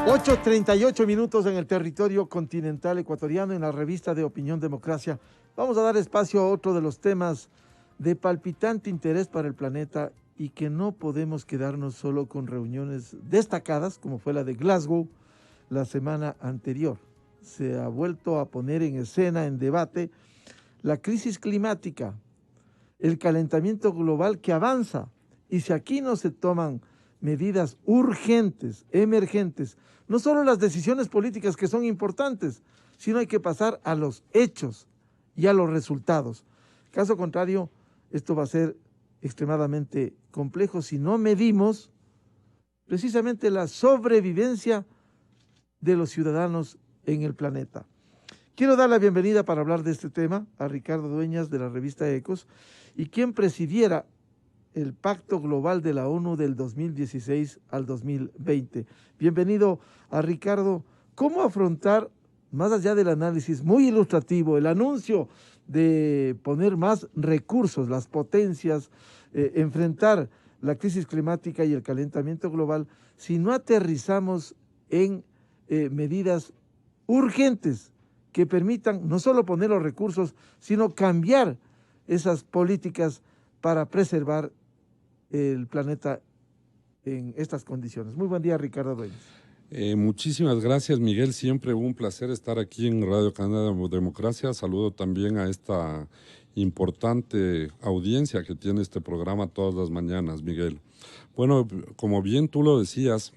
8:38 en el territorio continental ecuatoriano, en la revista de Opinión Democracia. Vamos a dar espacio a otro de los temas de palpitante interés para el planeta y que no podemos quedarnos solo con reuniones destacadas, como fue la de Glasgow la semana anterior. Se ha vuelto a poner en escena, en debate, la crisis climática, el calentamiento global que avanza, y si aquí no se toman medidas urgentes, emergentes, no solo las decisiones políticas que son importantes, sino hay que pasar a los hechos y a los resultados. Caso contrario, esto va a ser extremadamente complejo si no medimos precisamente la sobrevivencia de los ciudadanos en el planeta. Quiero dar la bienvenida para hablar de este tema a Ricardo Dueñas de la revista Ecos, y quien presidiera el Pacto Global de la ONU del 2016 al 2020. Bienvenido a Ricardo. ¿Cómo afrontar, más allá del análisis muy ilustrativo, el anuncio de poner más recursos, las potencias, enfrentar la crisis climática y el calentamiento global, si no aterrizamos en medidas urgentes que permitan no solo poner los recursos, sino cambiar esas políticas para preservar el planeta en estas condiciones? Muy buen día, Ricardo Dueñas. Muchísimas gracias, Miguel. Siempre un placer estar aquí en Radio Canadá Democracia. Saludo también a esta importante audiencia que tiene este programa todas las mañanas, Miguel. Bueno, como bien tú lo decías,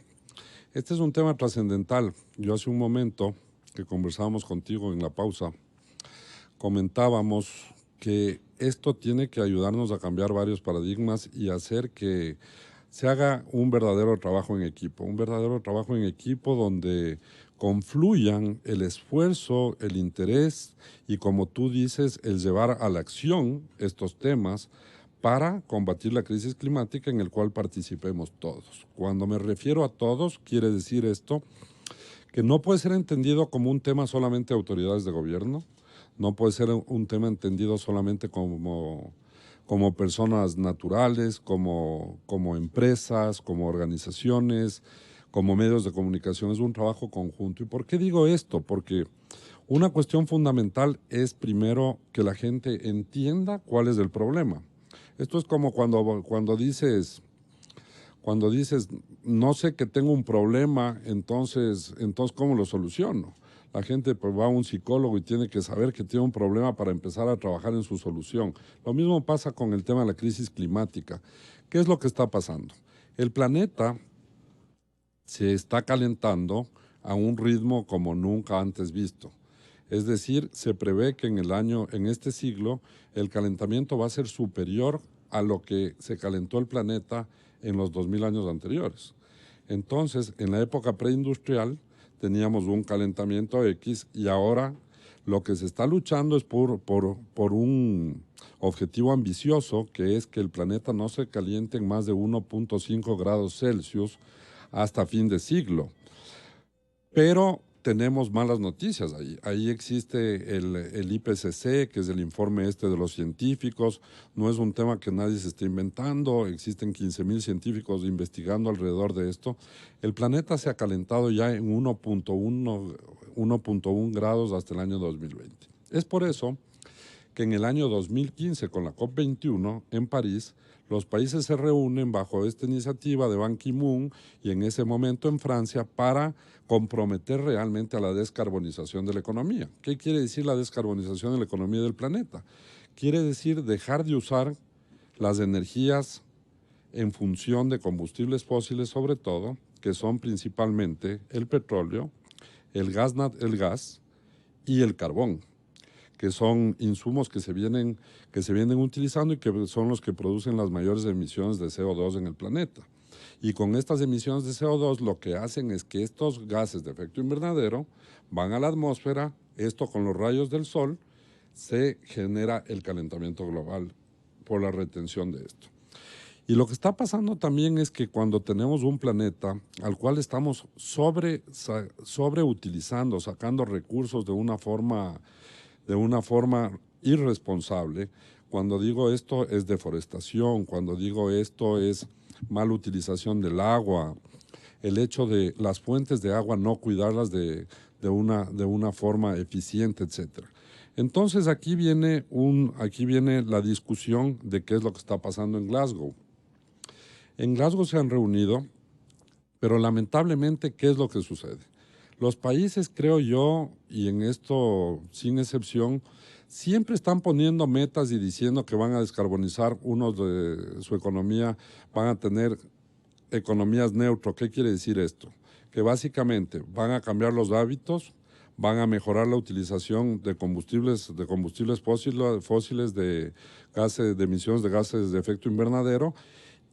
este es un tema trascendental. Yo hace un momento que conversábamos contigo en la pausa, comentábamos que esto tiene que ayudarnos a cambiar varios paradigmas y hacer que se haga un verdadero trabajo en equipo donde confluyan el esfuerzo, el interés y, como tú dices, el llevar a la acción estos temas para combatir la crisis climática en el cual participemos todos. Cuando me refiero a todos, quiere decir esto, que no puede ser entendido como un tema solamente de autoridades de gobierno, no puede ser un tema entendido solamente como personas naturales, como empresas, como organizaciones, como medios de comunicación. Es un trabajo conjunto. ¿Y por qué digo esto? Porque una cuestión fundamental es primero que la gente entienda cuál es el problema. Esto es como cuando dices, no sé que tengo un problema, entonces ¿cómo lo soluciono? La gente pues va a un psicólogo y tiene que saber que tiene un problema para empezar a trabajar en su solución. Lo mismo pasa con el tema de la crisis climática. ¿Qué es lo que está pasando? El planeta se está calentando a un ritmo como nunca antes visto. Es decir, se prevé que en este siglo, el calentamiento va a ser superior a lo que se calentó el planeta en los 2000 años anteriores. Entonces, en la época preindustrial, teníamos un calentamiento X y ahora lo que se está luchando es por un objetivo ambicioso, que es que el planeta no se caliente en más de 1.5 grados Celsius hasta fin de siglo. Pero tenemos malas noticias ahí. Ahí existe el IPCC, que es el informe de los científicos. No es un tema que nadie se esté inventando. Existen 15,000 científicos investigando alrededor de esto. El planeta se ha calentado ya en 1.1 grados hasta el año 2020. Es por eso que en el año 2015, con la COP21 en París, los países se reúnen bajo esta iniciativa de Ban Ki-moon y en ese momento en Francia para comprometer realmente a la descarbonización de la economía. ¿Qué quiere decir la descarbonización de la economía del planeta? Quiere decir dejar de usar las energías en función de combustibles fósiles, sobre todo, que son principalmente el petróleo, el gas y el carbón, que son insumos que se vienen utilizando y que son los que producen las mayores emisiones de CO2 en el planeta. Y con estas emisiones de CO2 lo que hacen es que estos gases de efecto invernadero van a la atmósfera. Esto, con los rayos del sol, se genera el calentamiento global por la retención de esto. Y lo que está pasando también es que cuando tenemos un planeta al cual estamos sobreutilizando, sacando recursos de una forma irresponsable, cuando digo esto es deforestación, cuando digo esto es mala utilización del agua, el hecho de las fuentes de agua no cuidarlas de una forma eficiente, etcétera. Entonces aquí viene la discusión de qué es lo que está pasando en Glasgow. En Glasgow se han reunido, pero lamentablemente, ¿qué es lo que sucede? Los países, creo yo, y en esto sin excepción, siempre están poniendo metas y diciendo que van a descarbonizar unos de su economía, van a tener economías neutras. ¿Qué quiere decir esto? Que básicamente van a cambiar los hábitos, van a mejorar la utilización de combustibles fósiles de gases, de emisiones de gases de efecto invernadero,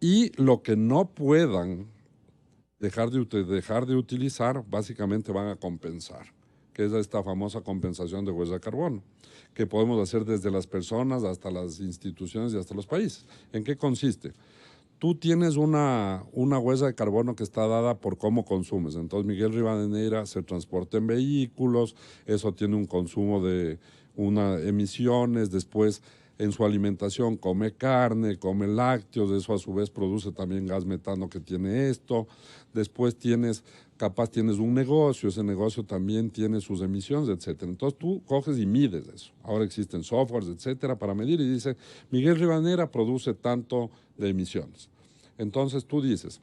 y lo que no puedan dejar de utilizar, básicamente van a compensar, que es esta famosa compensación de huella de carbono, que podemos hacer desde las personas hasta las instituciones y hasta los países. ¿En qué consiste? Tú tienes una huella de carbono que está dada por cómo consumes. Entonces, Miguel Rivadeneira se transporta en vehículos, eso tiene un consumo de emisiones, después en su alimentación come carne, come lácteos, eso a su vez produce también gas metano que tiene esto. Después capaz tienes un negocio, ese negocio también tiene sus emisiones, etcétera. Entonces tú coges y mides eso. Ahora existen softwares, etcétera, para medir y dice, Miguel Rivadeneira produce tanto de emisiones. Entonces tú dices,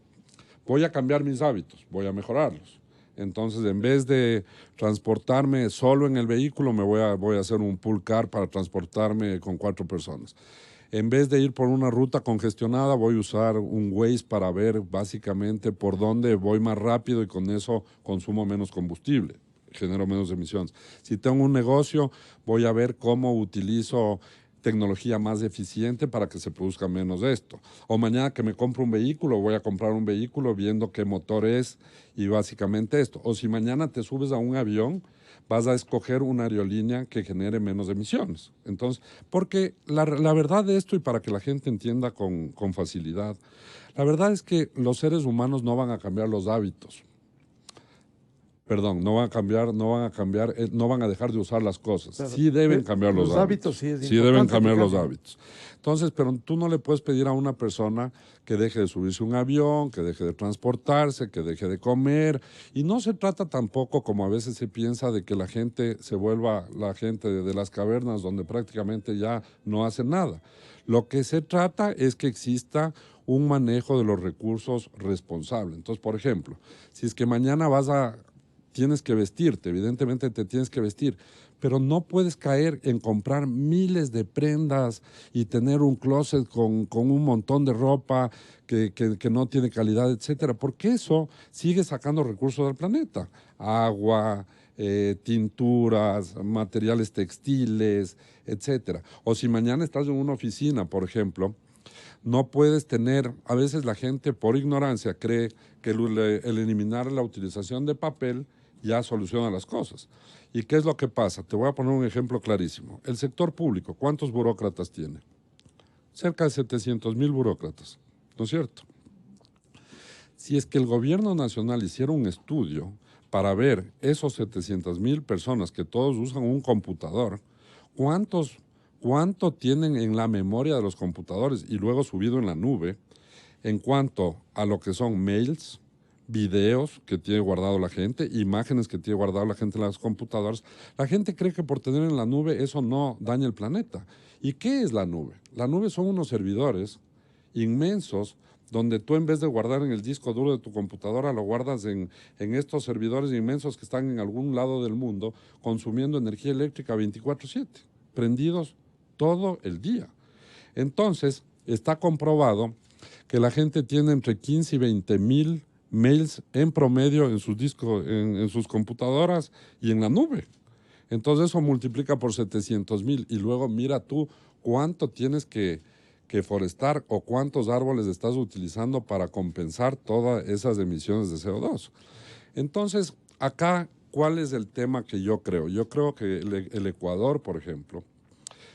voy a cambiar mis hábitos, voy a mejorarlos. Entonces, en vez de transportarme solo en el vehículo, voy a hacer un pool car para transportarme con 4 personas. En vez de ir por una ruta congestionada, voy a usar un Waze para ver básicamente por dónde voy más rápido y con eso consumo menos combustible, genero menos emisiones. Si tengo un negocio, voy a ver cómo utilizo tecnología más eficiente para que se produzca menos de esto. O mañana que me compro un vehículo, voy a comprar un vehículo viendo qué motor es y básicamente esto. O si mañana te subes a un avión, vas a escoger una aerolínea que genere menos emisiones. Entonces, porque la verdad de esto, y para que la gente entienda con facilidad, la verdad es que los seres humanos no van a cambiar los hábitos. Perdón, no van a dejar de usar las cosas. Claro, sí deben cambiar los hábitos. Sí, es sí deben cambiar los cambien. hábitos. Entonces, pero tú no le puedes pedir a una persona que deje de subirse a un avión, que deje de transportarse, que deje de comer. Y no se trata tampoco, como a veces se piensa, de que la gente se vuelva la gente de las cavernas, donde prácticamente ya no hace nada. Lo que se trata es que exista un manejo de los recursos responsable. Entonces, por ejemplo, si es que mañana tienes que vestirte, evidentemente te tienes que vestir, pero no puedes caer en comprar miles de prendas y tener un closet con un montón de ropa que no tiene calidad, etcétera, porque eso sigue sacando recursos del planeta. Agua, tinturas, materiales textiles, etcétera. O si mañana estás en una oficina, por ejemplo, no puedes tener, a veces la gente por ignorancia cree que el eliminar la utilización de papel ya soluciona las cosas. ¿Y qué es lo que pasa? Te voy a poner un ejemplo clarísimo. El sector público, ¿cuántos burócratas tiene? Cerca de 700,000 burócratas, ¿no es cierto? Si es que el gobierno nacional hiciera un estudio para ver esos 700,000 personas que todos usan un computador, cuánto tienen en la memoria de los computadores y luego subido en la nube, en cuanto a lo que son mails, videos que tiene guardado la gente, imágenes que tiene guardado la gente en las computadoras. La gente cree que por tener en la nube eso no daña el planeta. ¿Y qué es la nube? La nube son unos servidores inmensos donde tú, en vez de guardar en el disco duro de tu computadora, lo guardas en estos servidores inmensos que están en algún lado del mundo consumiendo energía eléctrica 24/7, prendidos todo el día. Entonces, está comprobado que la gente tiene entre 15 y 20,000 mails en promedio en sus discos, en sus computadoras y en la nube. Entonces eso multiplica por 700,000 y luego mira tú cuánto tienes que forestar o cuántos árboles estás utilizando para compensar todas esas emisiones de CO2. Entonces, acá, ¿cuál es el tema que yo creo? Yo creo que el Ecuador, por ejemplo,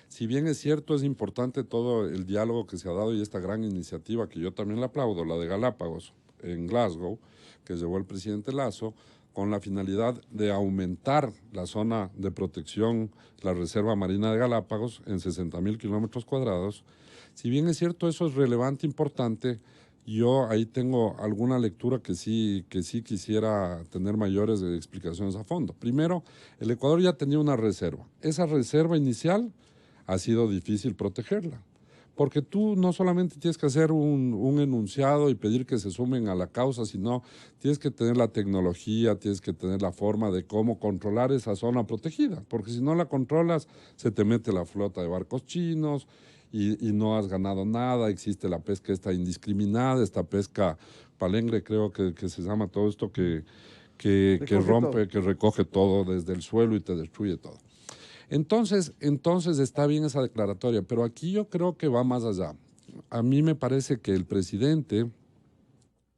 si bien es cierto, es importante todo el diálogo que se ha dado y esta gran iniciativa que yo también la aplaudo, la de Galápagos en Glasgow, que llevó el presidente Lasso, con la finalidad de aumentar la zona de protección, la Reserva Marina de Galápagos, en 60,000 kilómetros cuadrados. Si bien es cierto, eso es relevante, importante, Yo ahí tengo alguna lectura que sí quisiera tener mayores explicaciones a fondo. Primero, el Ecuador ya tenía una reserva. Esa reserva inicial ha sido difícil protegerla, porque tú no solamente tienes que hacer un enunciado y pedir que se sumen a la causa, sino tienes que tener la tecnología, tienes que tener la forma de cómo controlar esa zona protegida, porque si no la controlas, se te mete la flota de barcos chinos y no has ganado nada. Existe la pesca esta indiscriminada, esta pesca palengre, creo que se llama todo esto, que rompe, todo, que recoge todo desde el suelo y te destruye todo. Entonces está bien esa declaratoria, pero aquí yo creo que va más allá. A mí me parece que el presidente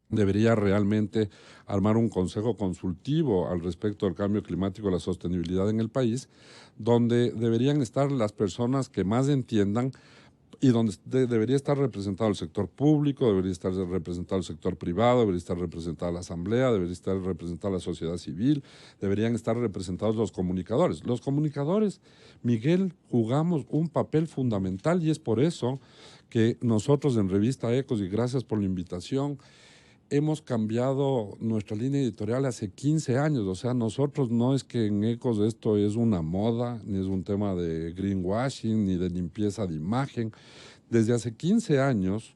debería realmente armar un consejo consultivo al respecto del cambio climático y la sostenibilidad en el país, donde deberían estar las personas que más entiendan y donde debería estar representado el sector público, debería estar representado el sector privado, debería estar representada la asamblea, debería estar representada la sociedad civil, deberían estar representados los comunicadores. Los comunicadores, Miguel, jugamos un papel fundamental y es por eso que nosotros en Revista Ecos, y gracias por la invitación, hemos cambiado nuestra línea editorial hace 15 años. O sea, nosotros no es que en Ecos esto es una moda, ni es un tema de greenwashing, ni de limpieza de imagen. Desde hace 15 años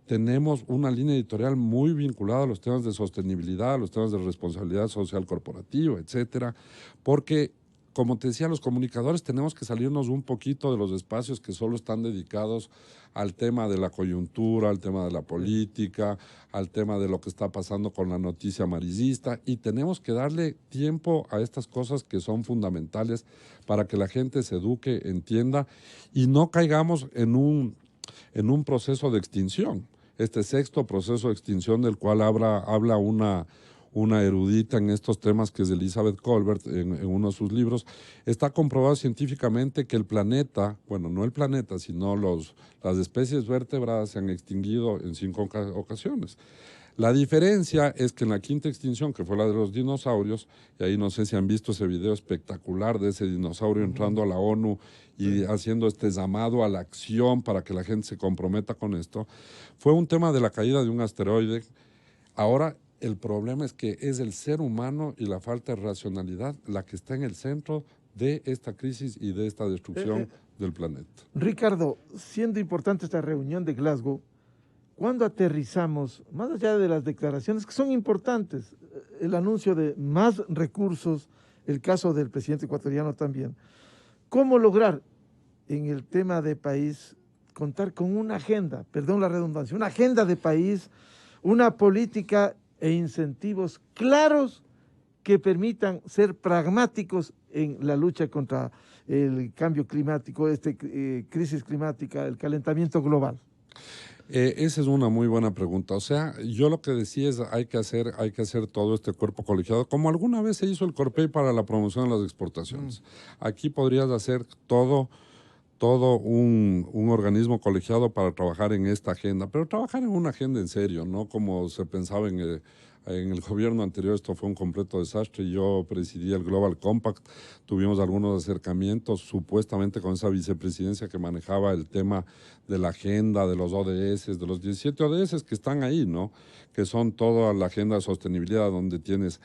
tenemos una línea editorial muy vinculada a los temas de sostenibilidad, a los temas de responsabilidad social corporativa, etcétera, porque como te decía, los comunicadores tenemos que salirnos un poquito de los espacios que solo están dedicados al tema de la coyuntura, al tema de la política, al tema de lo que está pasando con la noticia amarillista, y tenemos que darle tiempo a estas cosas que son fundamentales para que la gente se eduque, entienda y no caigamos en un proceso de extinción. Este sexto proceso de extinción del cual habla una erudita en estos temas, que es Elizabeth Kolbert, en uno de sus libros, está comprobado científicamente que el planeta, bueno, no el planeta, sino las especies vertebradas se han extinguido en 5 ocasiones. La diferencia es que en la quinta extinción, que fue la de los dinosaurios, y ahí no sé si han visto ese video espectacular de ese dinosaurio entrando a la ONU y haciendo este llamado a la acción para que la gente se comprometa con esto, fue un tema de la caída de un asteroide. Ahora el problema es que es el ser humano y la falta de racionalidad la que está en el centro de esta crisis y de esta destrucción del planeta. Ricardo, siendo importante esta reunión de Glasgow, ¿cuándo aterrizamos, más allá de las declaraciones que son importantes, el anuncio de más recursos, el caso del presidente ecuatoriano también, cómo lograr en el tema de país contar con una agenda, perdón la redundancia, una agenda de país, una política e incentivos claros que permitan ser pragmáticos en la lucha contra el cambio climático, crisis climática, el calentamiento global? Esa es una muy buena pregunta. O sea, yo lo que decía es hay que hacer todo este cuerpo colegiado, como alguna vez se hizo el Corpey para la promoción de las exportaciones. Aquí podrías hacer todo un organismo colegiado para trabajar en esta agenda, pero trabajar en una agenda en serio, no como se pensaba en el gobierno anterior. Esto fue un completo desastre. Yo presidía el Global Compact, tuvimos algunos acercamientos supuestamente con esa vicepresidencia que manejaba el tema de la agenda, de los ODS, de los 17 ODS que están ahí, ¿no? Que son toda la agenda de sostenibilidad, donde tienes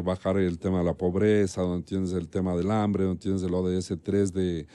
bajar el tema de la pobreza, donde tienes el tema del hambre, donde tienes el ODS 3 de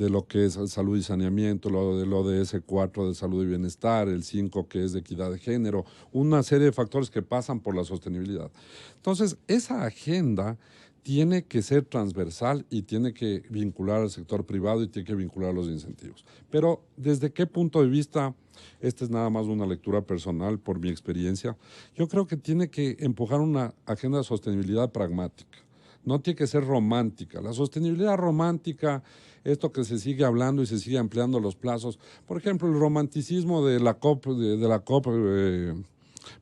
lo que es salud y saneamiento, lo del ODS 4 de salud y bienestar, el 5 que es de equidad de género, una serie de factores que pasan por la sostenibilidad. Entonces, esa agenda tiene que ser transversal y tiene que vincular al sector privado y tiene que vincular los incentivos. Pero, ¿desde qué punto de vista? Esta es nada más una lectura personal por mi experiencia. Yo creo que tiene que empujar una agenda de sostenibilidad pragmática. No tiene que ser romántica. La sostenibilidad romántica, esto que se sigue hablando y se sigue ampliando los plazos. Por ejemplo, el romanticismo de la COP, de la COP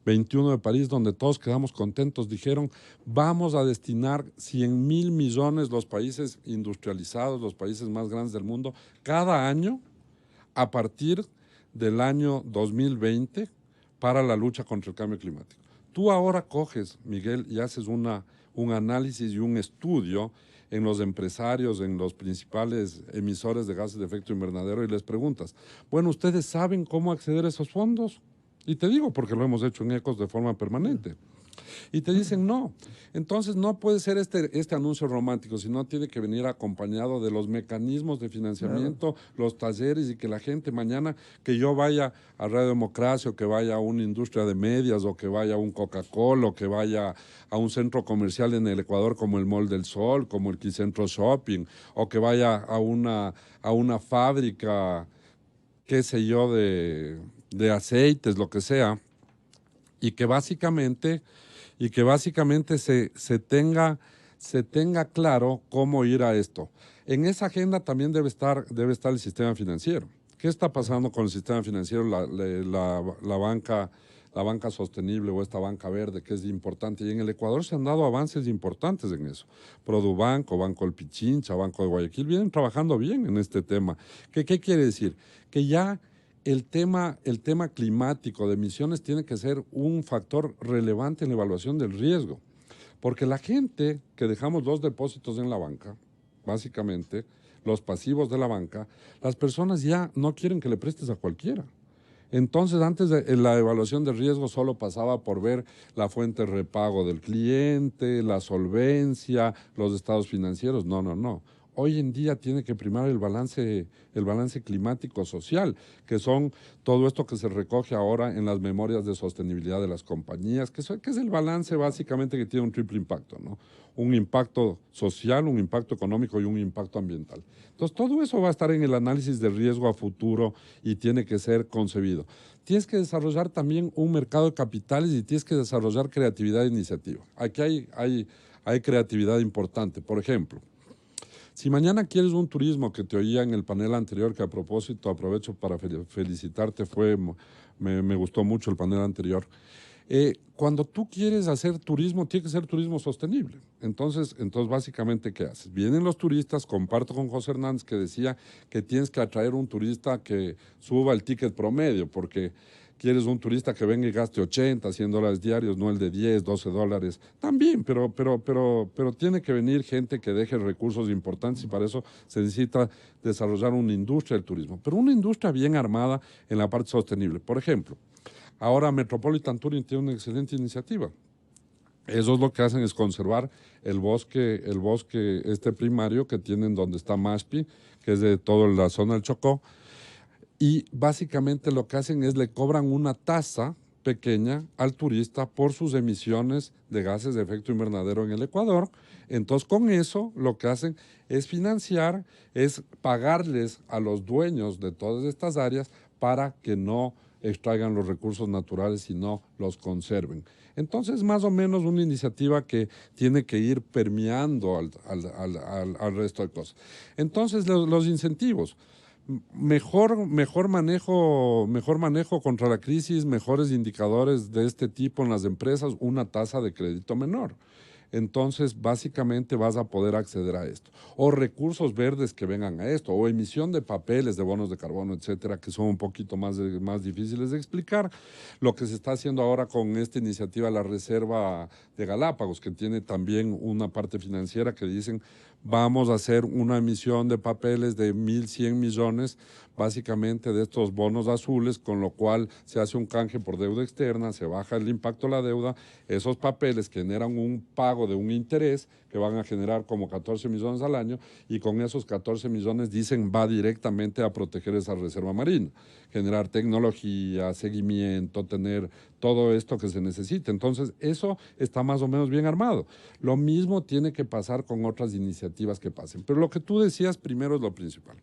21 de París, donde todos quedamos contentos, dijeron, vamos a destinar 100.000 millones los países industrializados, los países más grandes del mundo, cada año a partir del año 2020 para la lucha contra el cambio climático. Tú ahora coges, Miguel, y haces un análisis y un estudio en los empresarios, en los principales emisores de gases de efecto invernadero y les preguntas, bueno, ¿ustedes saben cómo acceder a esos fondos? Y te digo, porque lo hemos hecho en Ecos de forma permanente. Y te dicen no. Entonces no puede ser este anuncio romántico, sino tiene que venir acompañado de los mecanismos de financiamiento, los talleres, y que la gente mañana, que yo vaya a Radio Democracia, o que vaya a una industria de medias, o que vaya a un Coca-Cola, o que vaya a un centro comercial en el Ecuador como el Mall del Sol, como el Quicentro Shopping, o que vaya a una fábrica, qué sé yo, de aceites, lo que sea, y que básicamente se tenga claro cómo ir a esto. En esa agenda también debe estar el sistema financiero. ¿Qué está pasando con el sistema financiero, la banca sostenible o esta banca verde, que es importante? Y en el Ecuador se han dado avances importantes en eso. Produbanco, Banco del Pichincha, Banco de Guayaquil, vienen trabajando bien en este tema. ¿Qué quiere decir? Que ya el tema climático de emisiones tiene que ser un factor relevante en la evaluación del riesgo, porque la gente que dejamos los depósitos en la banca, básicamente, los pasivos de la banca, las personas ya no quieren que le prestes a cualquiera. Entonces, antes la evaluación de riesgo solo pasaba por ver la fuente de repago del cliente, la solvencia, los estados financieros. No. Hoy en día tiene que primar el balance climático social, que son todo esto que se recoge ahora en las memorias de sostenibilidad de las compañías, que es el balance básicamente que tiene un triple impacto, ¿no? Un impacto social, un impacto económico y un impacto ambiental. Entonces, todo eso va a estar en el análisis de riesgo a futuro y tiene que ser concebido. Tienes que desarrollar también un mercado de capitales y tienes que desarrollar creatividad e iniciativa. Aquí hay creatividad importante. Por ejemplo, si mañana quieres un turismo, que te oía en el panel anterior, que a propósito aprovecho para felicitarte, me gustó mucho el panel anterior. Cuando tú quieres hacer turismo, tiene que ser turismo sostenible. Entonces básicamente, ¿qué haces? Vienen los turistas, comparto con José Hernández que decía que tienes que atraer un turista que suba el ticket promedio, porque quieres un turista que venga y gaste 80, 100 dólares diarios, no el de 10, 12 dólares. También, pero tiene que venir gente que deje recursos importantes, y para eso se necesita desarrollar una industria del turismo, pero una industria bien armada en la parte sostenible. Por ejemplo, ahora Metropolitan Touring tiene una excelente iniciativa. Ellos lo que hacen es conservar el bosque primario que tienen donde está Maspi, que es de toda la zona del Chocó, y básicamente lo que hacen es le cobran una tasa pequeña al turista por sus emisiones de gases de efecto invernadero en el Ecuador. Entonces, con eso lo que hacen es financiar, es pagarles a los dueños de todas estas áreas para que no extraigan los recursos naturales y no los conserven. Entonces, más o menos una iniciativa que tiene que ir permeando al resto de cosas. Entonces, los incentivos. Mejor manejo contra la crisis, mejores indicadores de este tipo en las empresas, una tasa de crédito menor. Entonces, básicamente vas a poder acceder a esto. O recursos verdes que vengan a esto, o emisión de papeles, de bonos de carbono, etcétera, que son un poquito más difíciles de explicar. Lo que se está haciendo ahora con esta iniciativa, la Reserva de Galápagos, que tiene también una parte financiera, que dicen, vamos a hacer una emisión de papeles de 1.100 millones, básicamente de estos bonos azules, con lo cual se hace un canje por deuda externa, se baja el impacto de la deuda, esos papeles generan un pago de un interés que van a generar como 14 millones al año, y con esos 14 millones dicen va directamente a proteger esa reserva marina, generar tecnología, seguimiento, tener todo esto que se necesita. Entonces, eso está más o menos bien armado. Lo mismo tiene que pasar con otras iniciativas que pasen. Pero lo que tú decías primero es lo principal.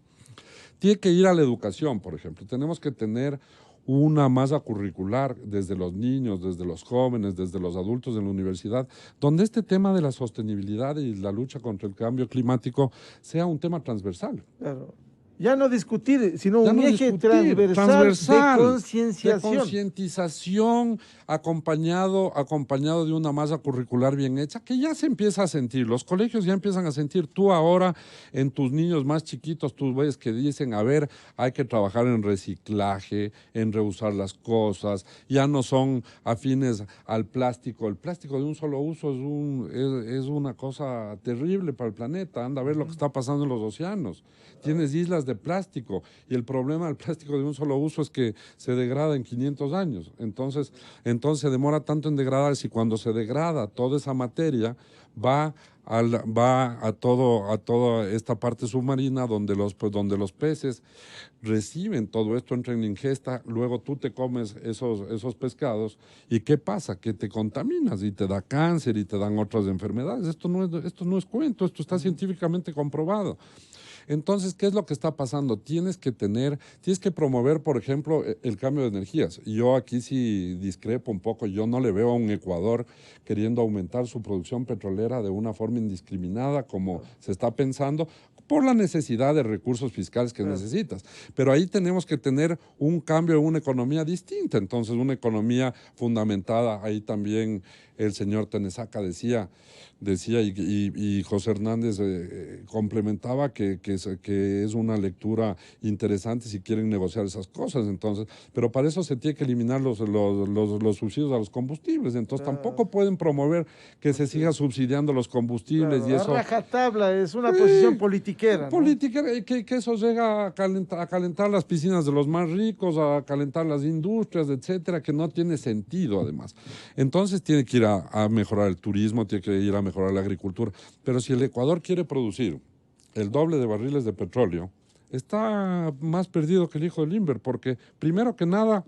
Tiene que ir a la educación, por ejemplo. Tenemos que tener una masa curricular desde los niños, desde los jóvenes, desde los adultos en la universidad, donde este tema de la sostenibilidad y la lucha contra el cambio climático sea un tema transversal. Claro. Ya no discutir, sino Ya un no eje discutir, transversal de de concienciación. concientización acompañado de una masa curricular bien hecha, que ya se empieza a sentir. Los colegios ya empiezan a sentir. Tú ahora, en tus niños más chiquitos, tú ves que dicen, a ver, hay que trabajar en reciclaje, en reusar las cosas, ya no son afines al plástico. El plástico de un solo uso es una cosa terrible para el planeta. Anda a ver lo que está pasando en los océanos. Tienes islas de plástico y el problema del plástico de un solo uso es que se degrada en 500 años. Entonces se demora tanto en degradarse y cuando se degrada toda esa materia va a toda esta parte submarina donde los peces reciben todo esto, entran en ingesta, luego tú te comes esos pescados y ¿qué pasa? Que te contaminas y te da cáncer y te dan otras enfermedades. Esto no es cuento, esto está científicamente comprobado. Entonces, ¿qué es lo que está pasando? Tienes que promover, por ejemplo, el cambio de energías. Yo aquí sí discrepo un poco, yo no le veo a un Ecuador queriendo aumentar su producción petrolera de una forma indiscriminada como se está pensando, por la necesidad de recursos fiscales que necesitas. Pero ahí tenemos que tener un cambio en una economía distinta, entonces una economía fundamentada. Ahí también el señor Tenesaca decía y José Hernández complementaba que es una lectura interesante si quieren negociar esas cosas. Entonces, pero para eso se tiene que eliminar los subsidios a los combustibles. Entonces tampoco pueden promover que se siga subsidiando los combustibles y eso. A rajatabla es una posición politiquera, ¿no? Que eso llega a calentar las piscinas de los más ricos, a calentar las industrias, etcétera, que no tiene sentido además. Entonces tiene que ir a mejorar el turismo, tiene que ir a mejorar la agricultura. Pero si el Ecuador quiere producir el doble de barriles de petróleo, está más perdido que el hijo del Limber, porque primero que nada,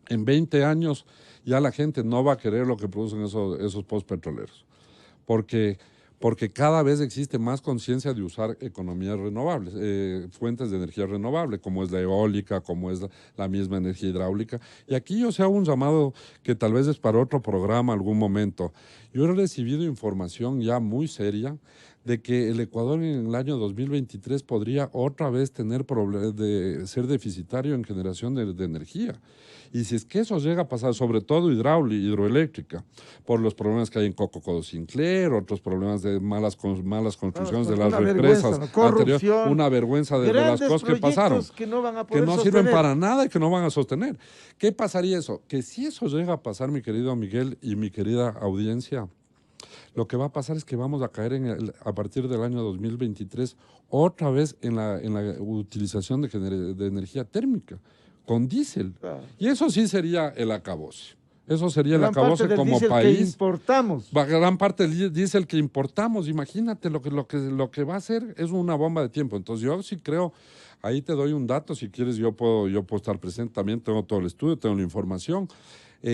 en 20 años ya la gente no va a querer lo que producen esos pozos petroleros, porque cada vez existe más conciencia de usar economías renovables, fuentes de energía renovable, como es la eólica, como es la misma energía hidráulica. Y aquí yo hago un llamado que tal vez es para otro programa algún momento. Yo he recibido información ya muy seria de que el Ecuador en el año 2023 podría otra vez tener problemas de ser deficitario en generación de energía. Y si es que eso llega a pasar, sobre todo hidroeléctrica, por los problemas que hay en Coco Sinclair, otros problemas de malas construcciones de las represas anteriores, una vergüenza de las cosas que pasaron, que no van a que poder no sirven para nada y que no van a sostener. ¿Qué pasaría eso? Que si eso llega a pasar, mi querido Miguel y mi querida audiencia, lo que va a pasar es que vamos a caer a partir del año 2023 otra vez en la utilización de energía térmica con diésel. Y eso sí sería el acabose. Eso sería el acabose como país. Que importamos. Gran parte del diésel que importamos. Imagínate lo que va a hacer es una bomba de tiempo. Entonces yo sí creo, ahí te doy un dato, si quieres yo puedo estar presente también, tengo todo el estudio, tengo la información.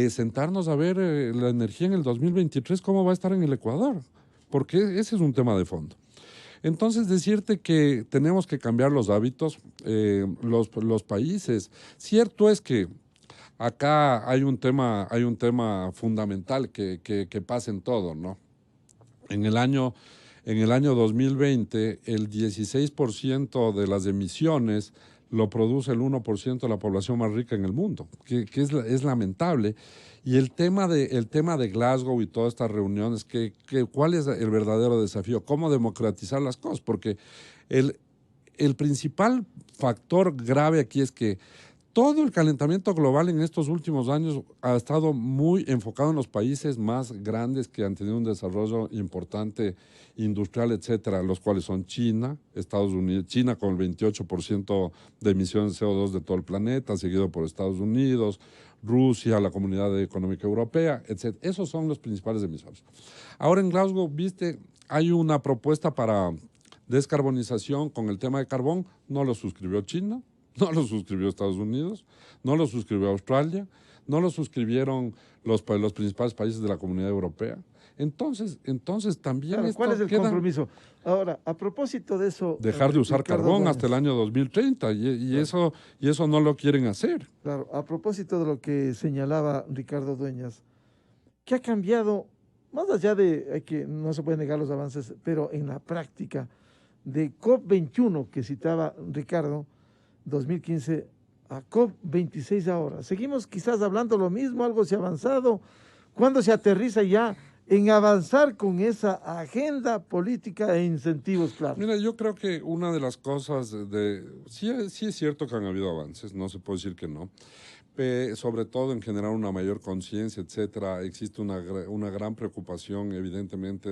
Sentarnos a ver la energía en el 2023, cómo va a estar en el Ecuador, porque ese es un tema de fondo. Entonces, decirte que tenemos que cambiar los hábitos, los países. Cierto es que acá hay un tema fundamental que pasa en todo, ¿no? En el año 2020, el 16% de las emisiones lo produce el 1% de la población más rica en el mundo, que es lamentable. Y el tema de Glasgow y todas estas reuniones, ¿cuál es el verdadero desafío? ¿Cómo democratizar las cosas? Porque el principal factor grave aquí es que todo el calentamiento global en estos últimos años ha estado muy enfocado en los países más grandes que han tenido un desarrollo importante, industrial, etcétera, los cuales son China, Estados Unidos, China con el 28% de emisiones de CO2 de todo el planeta, seguido por Estados Unidos, Rusia, la Comunidad Económica Europea, etcétera. Esos son los principales emisores. Ahora en Glasgow, viste, hay una propuesta para descarbonización con el tema de carbón, no lo suscribió China, no lo suscribió Estados Unidos, no lo suscribió Australia, no lo suscribieron los principales países de la Comunidad Europea. Entonces también claro, ¿cuál es el compromiso? Ahora, a propósito de eso... Dejar de usar carbón Dueñas, hasta el año 2030 y eso no lo quieren hacer. Claro, a propósito de lo que señalaba Ricardo Dueñas, ¿qué ha cambiado? Más allá de que no se pueden negar los avances, pero en la práctica, de COP21 que citaba Ricardo, 2015 a COP26 ahora. Seguimos quizás hablando lo mismo, algo se ha avanzado. ¿Cuándo se aterriza ya en avanzar con esa agenda política e incentivos claros? Mira, yo creo que una de las cosas sí, sí es cierto que han habido avances, no se puede decir que no, sobre todo en generar una mayor conciencia, etcétera. Existe una gran preocupación, evidentemente,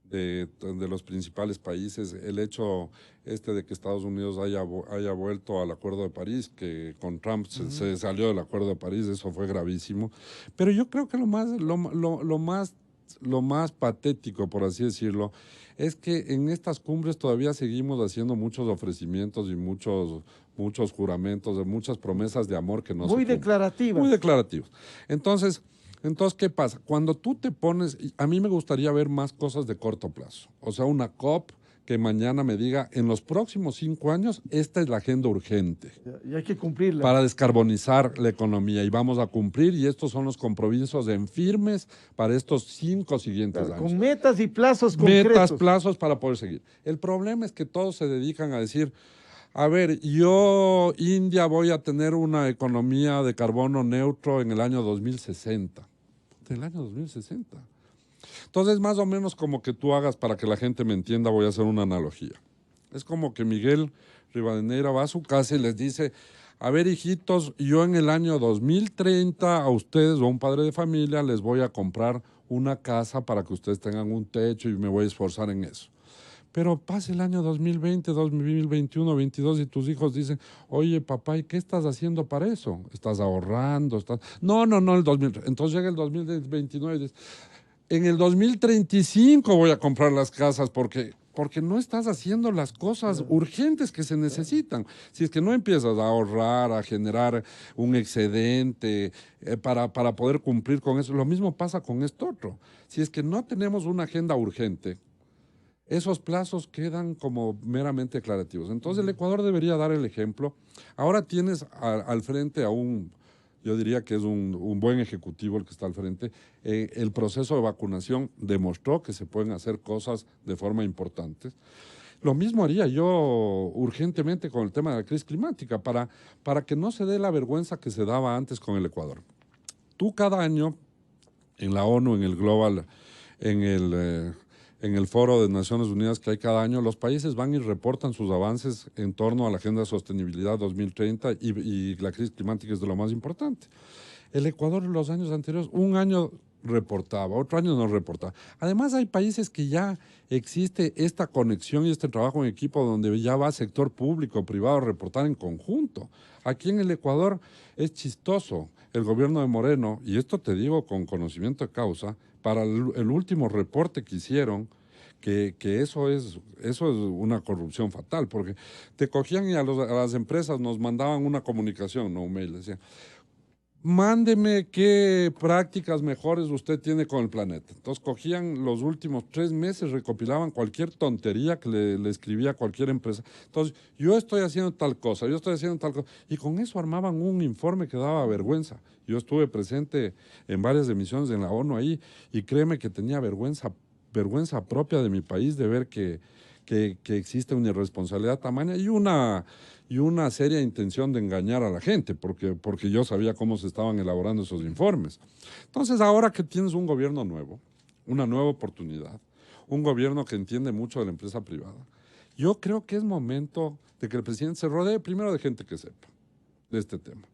de los principales países. El hecho de que Estados Unidos haya vuelto al Acuerdo de París, que con Trump se salió del Acuerdo de París, eso fue gravísimo. Pero yo creo que lo más patético, por así decirlo, es que en estas cumbres todavía seguimos haciendo muchos ofrecimientos y muchos juramentos, de muchas promesas de amor que no se Muy cumplen. declarativas. Muy declarativos. Entonces, ¿qué pasa? Cuando tú te pones, a mí me gustaría ver más cosas de corto plazo. O sea, una COP que mañana me diga, en los próximos 5 años, esta es la agenda urgente. Y hay que cumplirla. Para descarbonizar la economía, y vamos a cumplir, y estos son los compromisos en firmes para estos 5 siguientes años. Con metas y plazos concretos. Metas, plazos para poder seguir. El problema es que todos se dedican a decir, a ver, yo, India, voy a tener una economía de carbono neutro en el año 2060. Del año 2060. Entonces, más o menos como que tú hagas, para que la gente me entienda, voy a hacer una analogía. Es como que Miguel Rivadeneira va a su casa y les dice, a ver, hijitos, yo en el año 2030 a ustedes o a un padre de familia les voy a comprar una casa para que ustedes tengan un techo y me voy a esforzar en eso. Pero pasa el año 2020, 2021, 2022 y tus hijos dicen, oye, papá, ¿y qué estás haciendo para eso? ¿Estás ahorrando? No, el 2000. Entonces llega el 2029 y dices, en el 2035 voy a comprar las casas porque no estás haciendo las cosas urgentes que se necesitan. Si es que no empiezas a ahorrar, a generar un excedente para poder cumplir con eso, lo mismo pasa con esto otro. Si es que no tenemos una agenda urgente, esos plazos quedan como meramente declarativos. Entonces el Ecuador debería dar el ejemplo. Ahora tienes al frente a yo diría que es un buen ejecutivo el que está al frente. El proceso de vacunación demostró que se pueden hacer cosas de forma importante. Lo mismo haría yo urgentemente con el tema de la crisis climática, para que no se dé la vergüenza que se daba antes con el Ecuador. Tú cada año en la ONU, en el Global, en el Foro de Naciones Unidas que hay cada año, los países van y reportan sus avances en torno a la Agenda de Sostenibilidad 2030 y la crisis climática es de lo más importante. El Ecuador en los años anteriores, un año reportaba, otro año no reportaba. Además hay países que ya existe esta conexión y este trabajo en equipo donde ya va sector público, privado a reportar en conjunto. Aquí en el Ecuador es chistoso. El gobierno de Moreno, y esto te digo con conocimiento de causa, para el último reporte que hicieron, que eso es una corrupción fatal, porque te cogían y a las empresas nos mandaban una comunicación, no un mail, decían, mándeme qué prácticas mejores usted tiene con el planeta. Entonces cogían los últimos 3 meses, recopilaban cualquier tontería que le escribía a cualquier empresa. Entonces, yo estoy haciendo tal cosa, yo estoy haciendo tal cosa. Y con eso armaban un informe que daba vergüenza. Yo estuve presente en varias emisiones en la ONU ahí y créeme que tenía vergüenza propia de mi país de ver que existe una irresponsabilidad tamaña y una seria intención de engañar a la gente, porque yo sabía cómo se estaban elaborando esos informes. Entonces, ahora que tienes un gobierno nuevo, una nueva oportunidad, un gobierno que entiende mucho de la empresa privada, yo creo que es momento de que el presidente se rodee primero de gente que sepa de este tema.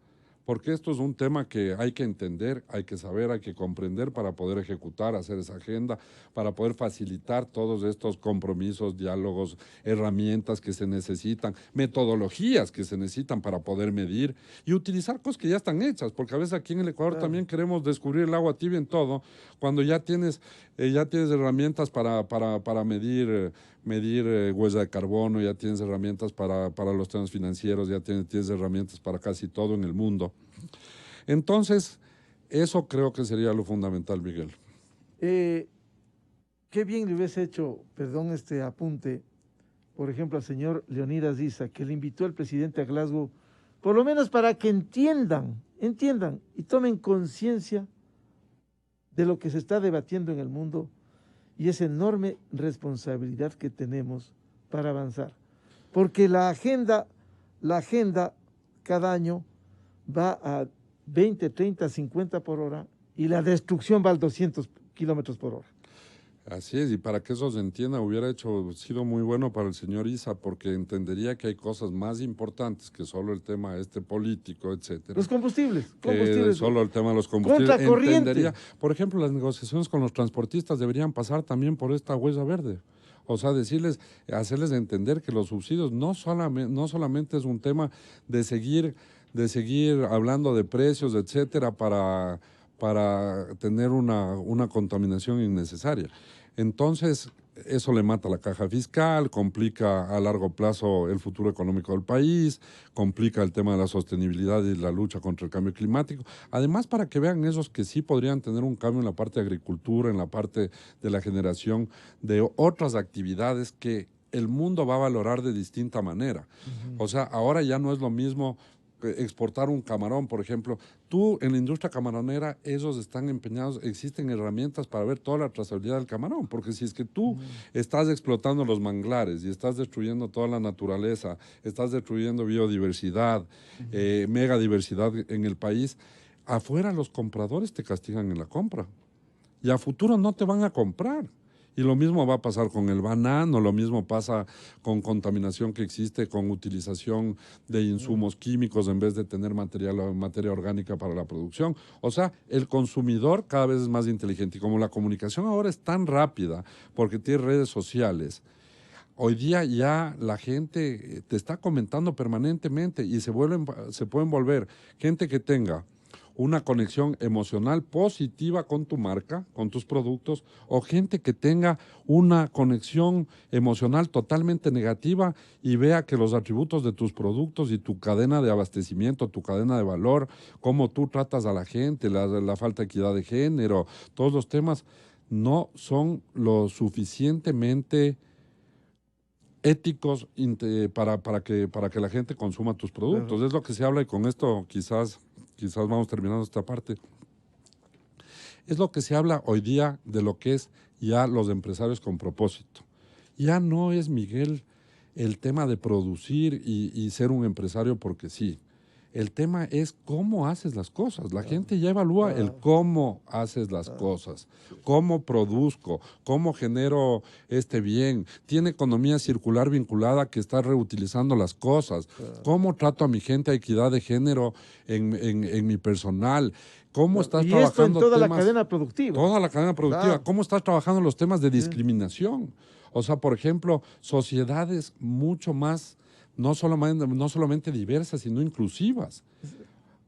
Porque esto es un tema que hay que entender, hay que saber, hay que comprender para poder ejecutar, hacer esa agenda, para poder facilitar todos estos compromisos, diálogos, herramientas que se necesitan, metodologías que se necesitan para poder medir y utilizar cosas que ya están hechas, porque a veces aquí en el Ecuador también queremos descubrir el agua tibia en todo, cuando ya tienes herramientas para medir huella de carbono, ya tienes herramientas para los temas financieros, ya tienes herramientas para casi todo en el mundo. Entonces, eso creo que sería lo fundamental, Miguel. Qué bien le hubiese hecho, perdón este apunte, por ejemplo, al señor Leonidas Issa, que le invitó al presidente a Glasgow, por lo menos para que entiendan y tomen conciencia de lo que se está debatiendo en el mundo y esa enorme responsabilidad que tenemos para avanzar. Porque la agenda cada año va a 20, 30, 50 por hora y la destrucción va a 200 kilómetros por hora. Así es, y para que eso se entienda, sido muy bueno para el señor Issa, porque entendería que hay cosas más importantes que solo el tema político, etcétera. Los combustibles. Solo el tema de los combustibles. Contracorriente. Entendería, por ejemplo, las negociaciones con los transportistas deberían pasar también por esta huella verde. O sea, hacerles entender que los subsidios no solamente es un tema de seguir hablando de precios, etcétera, para tener una contaminación innecesaria. Entonces, eso le mata la caja fiscal, complica a largo plazo el futuro económico del país, complica el tema de la sostenibilidad y la lucha contra el cambio climático. Además, para que vean esos que sí podrían tener un cambio en la parte de agricultura, en la parte de la generación de otras actividades que el mundo va a valorar de distinta manera. O sea, ahora ya no es lo mismo exportar un camarón, por ejemplo. Tú, en la industria camaronera, ellos están empeñados, existen herramientas para ver toda la trazabilidad del camarón, porque si es que tú estás explotando los manglares y estás destruyendo toda la naturaleza, estás destruyendo biodiversidad, megadiversidad en el país, afuera los compradores te castigan en la compra y a futuro no te van a comprar. Y lo mismo va a pasar con el banano, lo mismo pasa con contaminación que existe, con utilización de insumos químicos en vez de tener materia orgánica para la producción. O sea, el consumidor cada vez es más inteligente. Y como la comunicación ahora es tan rápida, porque tiene redes sociales, hoy día ya la gente te está comentando permanentemente y se pueden volver gente que tenga una conexión emocional positiva con tu marca, con tus productos, o gente que tenga una conexión emocional totalmente negativa y vea que los atributos de tus productos y tu cadena de abastecimiento, tu cadena de valor, cómo tú tratas a la gente, la falta de equidad de género, todos los temas no son lo suficientemente éticos para que la gente consuma tus productos. Es lo que se habla y con esto quizás vamos terminando esta parte. Es lo que se habla hoy día de lo que es ya los empresarios con propósito. Ya no es, Miguel, el tema de producir y ser un empresario porque sí. El tema es cómo haces las cosas. La gente ya evalúa el cómo haces las cosas, cómo produzco, cómo genero este bien. Tiene economía circular vinculada que está reutilizando las cosas. Cómo trato a mi gente, a equidad de género en mi personal. ¿Cómo estás trabajando esto en toda temas, la cadena productiva? Toda la cadena productiva. ¿Cómo estás trabajando los temas de discriminación? O sea, por ejemplo, sociedades mucho más no solamente diversas, sino inclusivas,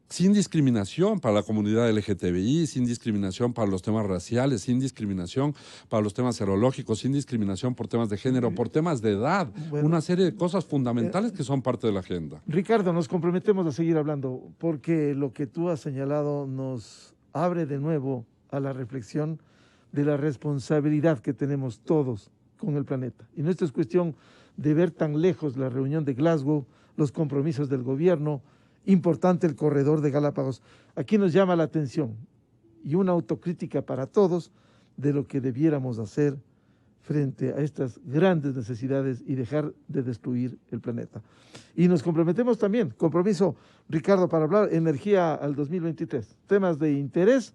sin discriminación para la comunidad LGTBI, sin discriminación para los temas raciales, sin discriminación para los temas serológicos, sin discriminación por temas de género, por temas de edad, una serie de cosas fundamentales que son parte de la agenda. Ricardo, nos comprometemos a seguir hablando, porque lo que tú has señalado nos abre de nuevo a la reflexión de la responsabilidad que tenemos todos con el planeta. Y no esto es cuestión de ver tan lejos la reunión de Glasgow, los compromisos del gobierno, importante el corredor de Galápagos. Aquí nos llama la atención y una autocrítica para todos de lo que debiéramos hacer frente a estas grandes necesidades y dejar de destruir el planeta. Y nos comprometemos también, compromiso, Ricardo, para hablar energía al 2023, temas de interés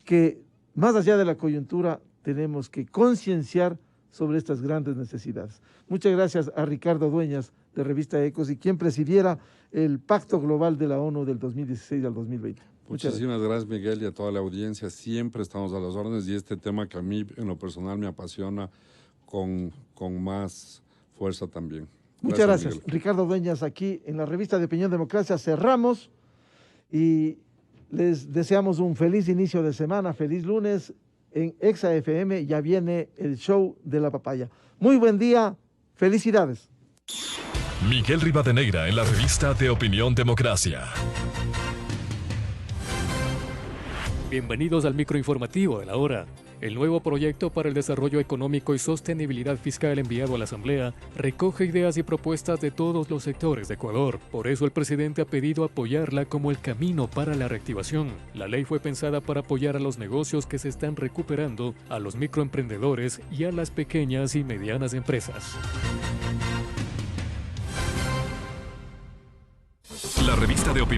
que más allá de la coyuntura tenemos que concienciar sobre estas grandes necesidades. Muchas gracias a Ricardo Dueñas de Revista Ecos y quien presidiera el Pacto Global de la ONU del 2016 al 2020. Muchísimas gracias, Miguel, y a toda la audiencia. Siempre estamos a las órdenes y este tema que a mí en lo personal me apasiona con más fuerza también. Muchas gracias. Ricardo Dueñas aquí en la Revista de Opinión Democracia. Cerramos y les deseamos un feliz inicio de semana, feliz lunes. En Exa FM ya viene el show de la papaya. Muy buen día, felicidades. Miguel Rivadeneira en la Revista de Opinión Democracia. Bienvenidos al microinformativo de la hora. El nuevo proyecto para el desarrollo económico y sostenibilidad fiscal enviado a la Asamblea recoge ideas y propuestas de todos los sectores de Ecuador. Por eso el presidente ha pedido apoyarla como el camino para la reactivación. La ley fue pensada para apoyar a los negocios que se están recuperando, a los microemprendedores y a las pequeñas y medianas empresas. la revista de opinión